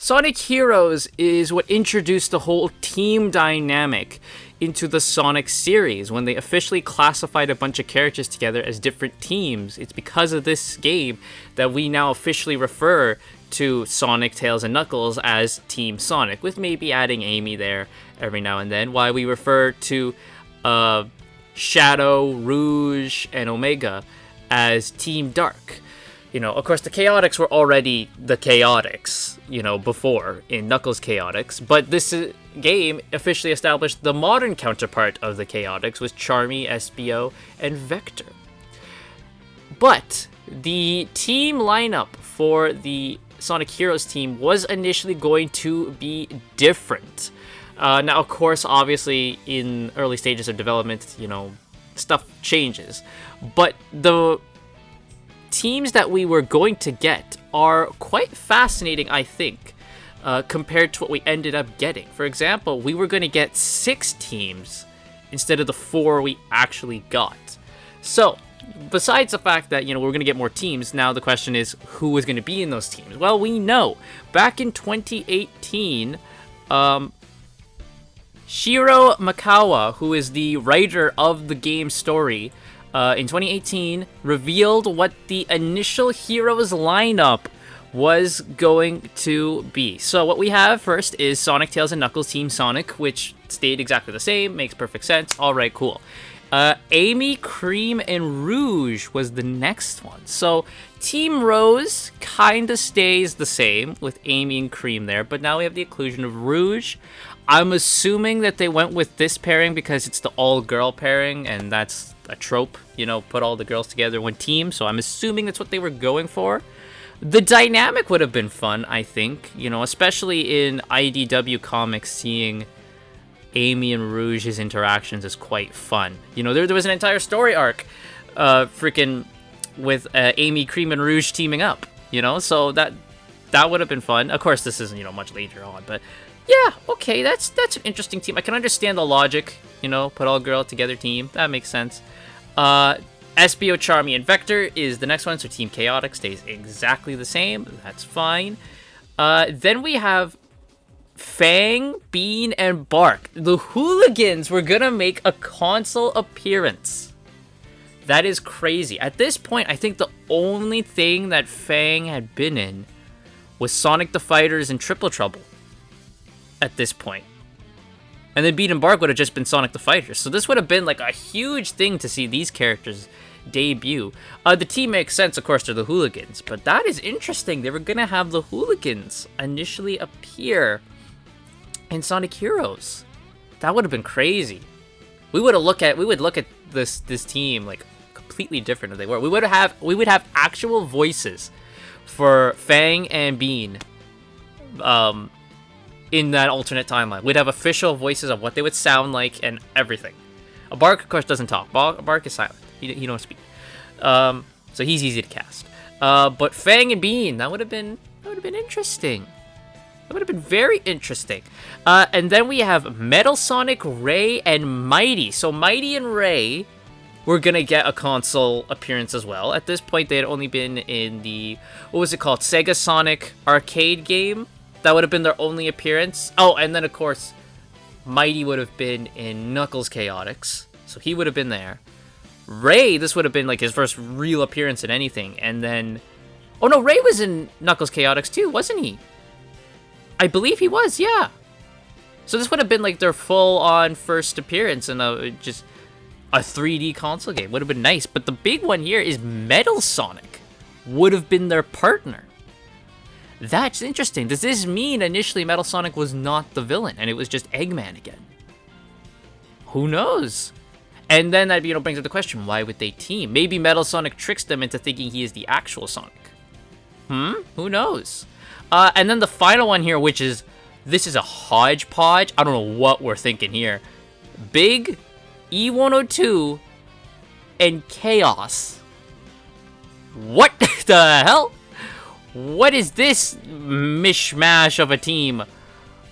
Sonic Heroes is what introduced the whole team dynamic into the Sonic series. When they officially classified a bunch of characters together as different teams, it's because of this game that we now officially refer to Sonic, Tails, and Knuckles as Team Sonic, with maybe adding Amy there every now and then, while we refer to Shadow, Rouge, and Omega as Team Dark. Of course, the Chaotix were already the Chaotix, before in Knuckles Chaotix, but this game officially established the modern counterpart of the Chaotix with Charmy, Espio, and Vector. But the team lineup for the Sonic Heroes team was initially going to be different. Now, of course, obviously, in early stages of development, stuff changes. But the teams that we were going to get are quite fascinating, I think, compared to what we ended up getting. For example, we were going to get 6 teams instead of the 4 we actually got. So, besides the fact that, we're going to get more teams, now the question is, who was going to be in those teams? Well, we know. Back in 2018, Shiro Makawa, who is the writer of the game story, in 2018, revealed what the initial Heroes lineup was going to be. So what we have first is Sonic, Tails, and Knuckles Team Sonic, which stayed exactly the same, makes perfect sense. Alright, cool. Amy, Cream, and Rouge was the next one. So Team Rose kind of stays the same with Amy and Cream there, but now we have the inclusion of Rouge. I'm assuming that they went with this pairing because it's the all-girl pairing, and that's a trope, put all the girls together in one team, so I'm assuming that's what they were going for. The dynamic would have been fun, I think, especially in IDW comics, seeing Amy and Rouge's interactions is quite fun. There was an entire story arc, with Amy, Cream, and Rouge teaming up, so that would have been fun. Of course, this isn't, much later on, but yeah, okay, that's an interesting team. I can understand the logic, put all girl together team. That makes sense. Espio, Charmy, and Vector is the next one, so Team Chaotix stays exactly the same. That's fine. Then we have Fang, Bean, and Bark. The Hooligans were gonna make a console appearance. That is crazy. At this point, I think the only thing that Fang had been in was Sonic the Fighters and Triple Trouble. At this point. And then Bean and Bark would have just been Sonic the Fighters. So this would have been like a huge thing to see these characters debut. The team makes sense, of course, they're the Hooligans. But that is interesting. They were going to have the Hooligans initially appear in Sonic Heroes. That would have been crazy. We would look at this team like completely different if they were. We would have actual voices for Fang and Bean. In that alternate timeline. We'd have official voices of what they would sound like and everything. A Bark, of course, doesn't talk. Bark is silent. He don't speak. So he's easy to cast. But Fang and Bean, that would have been interesting. That would have been very interesting. And then we have Metal Sonic, Ray, and Mighty. So Mighty and Ray were gonna get a console appearance as well. At this point, they had only been in the, what was it called? Sega Sonic arcade game. That would have been their only appearance. Oh, and then, of course, Mighty would have been in Knuckles Chaotix. So he would have been there. Ray, this would have been like his first real appearance in anything. And then... Oh, no, Ray was in Knuckles Chaotix too, wasn't he? I believe he was, yeah. So this would have been like their full-on first appearance in just a 3D console game. Would have been nice. But the big one here is Metal Sonic would have been their partner. That's interesting. Does this mean initially Metal Sonic was not the villain and it was just Eggman again? Who knows? And then that brings up the question, why would they team? Maybe Metal Sonic tricks them into thinking he is the actual Sonic. Who knows? And then the final one here, which is, this is a hodgepodge. I don't know what we're thinking here. Big, E102, and Chaos. What the hell? What is this mishmash of a team?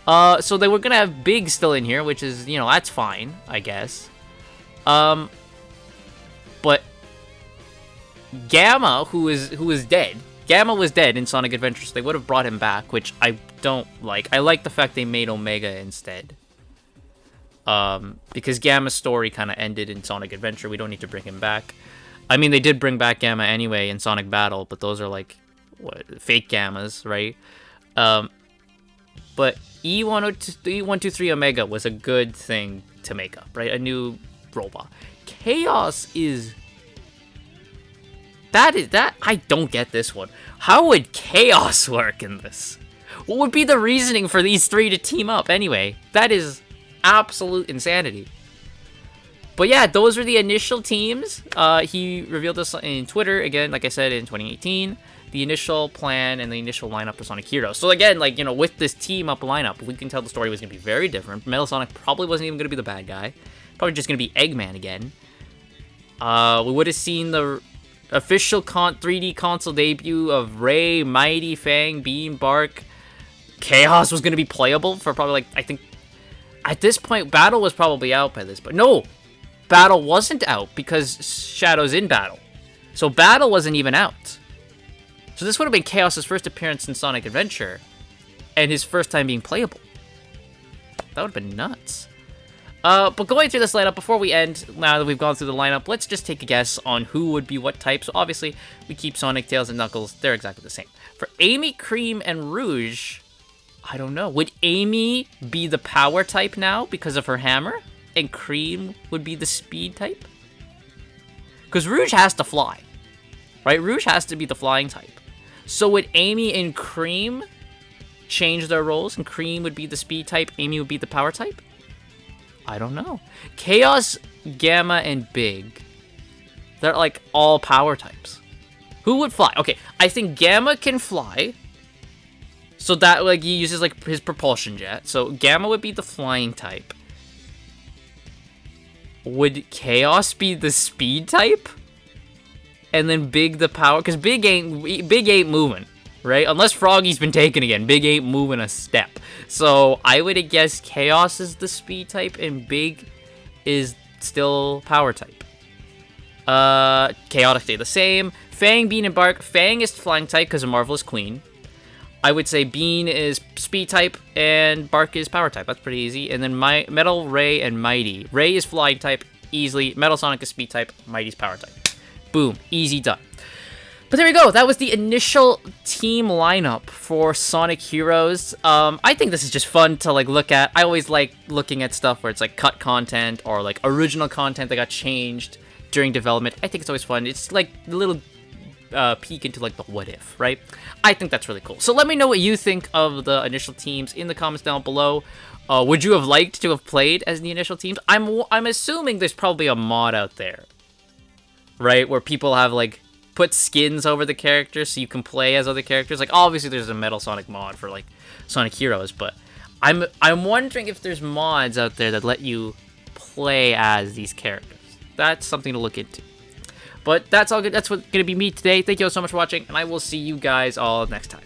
So they were gonna have Big still in here, which is, that's fine, I guess. But Gamma, who is dead, Gamma was dead in Sonic Adventure, so they would have brought him back, which I don't like. I like the fact they made Omega instead. Because Gamma's story kind of ended in Sonic Adventure. We don't need to bring him back. I mean, they did bring back Gamma anyway in Sonic Battle, but those are like fake Gammas, right? But E123 Omega was a good thing to make up, right? A new robot. Chaos is... That I don't get this one. How would Chaos work in this? What would be the reasoning for these three to team up anyway? That is absolute insanity. But yeah, those were the initial teams. He revealed this in Twitter, again, like I said, in 2018. The initial plan and the initial lineup for Sonic Heroes. So again, like, you know, with this team-up lineup, we can tell the story was going to be very different. Metal Sonic probably wasn't even going to be the bad guy. Probably just going to be Eggman again. We would have seen the official 3D console debut of Ray, Mighty, Fang, Beam, Bark. Chaos was going to be playable for probably, like, I think... At this point, Battle was probably out by this, but no! Battle wasn't out because Shadow's in Battle. So Battle wasn't even out. So this would have been Chaos' first appearance in Sonic Adventure, and his first time being playable. That would have been nuts. But going through this lineup, before we end, now that we've gone through the lineup, let's just take a guess on who would be what type. So obviously, we keep Sonic, Tails, and Knuckles. They're exactly the same. For Amy, Cream, and Rouge, I don't know. Would Amy be the power type now because of her hammer? And Cream would be the speed type? Because Rouge has to fly, right? Rouge has to be the flying type. So would Amy and Cream change their roles, and Cream would be the speed type, Amy would be the power type? I don't know. Chaos, Gamma, and Big. They're like all power types. Who would fly? Okay, I think Gamma can fly. So that, like, he uses, like, his propulsion jet. So Gamma would be the flying type. Would Chaos be the speed type? And then Big the power, because Big ain't moving, right? Unless Froggy's been taken again, Big ain't moving a step. So I would have guessed Chaos is the speed type and Big is still power type. Chaotic stay the same. Fang, Bean, and Bark. Fang is flying type because of Marvelous Queen. I would say Bean is speed type and Bark is power type. That's pretty easy. And then Metal, Ray, and Mighty. Ray is flying type easily. Metal Sonic is speed type. Mighty's power type. Boom. Easy done. But there we go. That was the initial team lineup for Sonic Heroes. I think this is just fun to, like, look at. I always like looking at stuff where it's like cut content or like original content that got changed during development. I think it's always fun. It's like a little peek into like the what if, right? I think that's really cool. So let me know what you think of the initial teams in the comments down below. Would you have liked to have played as the initial teams? I'm assuming there's probably a mod out there, right, where people have like put skins over the characters so you can play as other characters. Like obviously there's a Metal Sonic mod for like Sonic Heroes, but I'm wondering if there's mods out there that let you play as these characters. That's something to look into. But that's all good. That's what's gonna be me today. Thank you all so much for watching, and I will see you guys all next time.